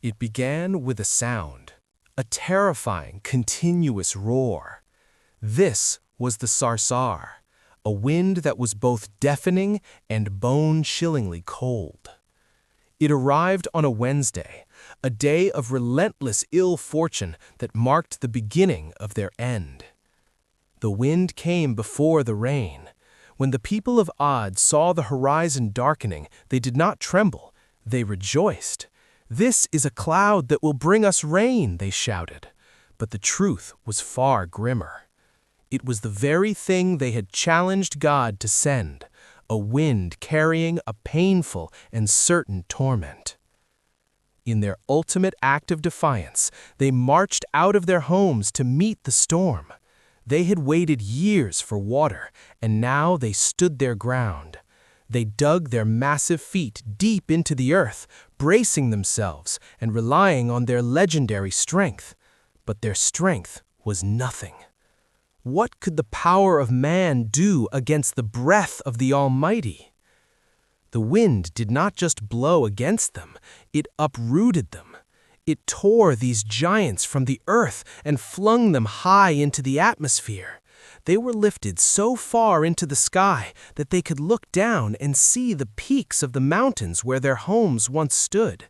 It began with a sound, a terrifying, continuous roar. This was the sarsar, a wind that was both deafening and bone-chillingly cold. It arrived on a Wednesday, a day of relentless ill fortune that marked the beginning of their end. The wind came before the rain. When the people of Ad saw the horizon darkening, they did not tremble, they rejoiced. "This is a cloud that will bring us rain," they shouted. But the truth was far grimmer. It was the very thing they had challenged God to send, a wind carrying a painful and certain torment. In their ultimate act of defiance, they marched out of their homes to meet the storm. They had waited years for water, and now they stood their ground. They dug their massive feet deep into the earth, bracing themselves and relying on their legendary strength. But their strength was nothing. What could the power of man do against the breath of the Almighty? The wind did not just blow against them, it uprooted them. It tore these giants from the earth and flung them high into the atmosphere. They were lifted so far into the sky that they could look down and see the peaks of the mountains where their homes once stood.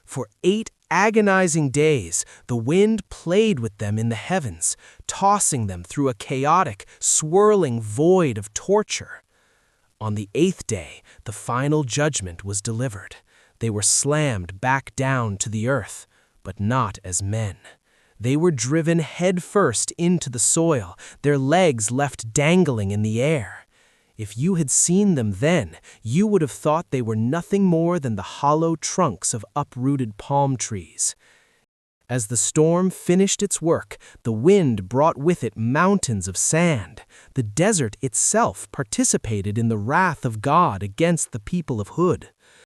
For 8 agonizing days, the wind played with them in the heavens, tossing them through a chaotic, swirling void of torture. On the 8th day, the final judgment was delivered. They were slammed back down to the earth, but not as men. They were driven headfirst into the soil, their legs left dangling in the air. If you had seen them then, you would have thought they were nothing more than the hollow trunks of uprooted palm trees. As the storm finished its work, the wind brought with it mountains of sand. The desert itself participated in the wrath of God against the people of Hud.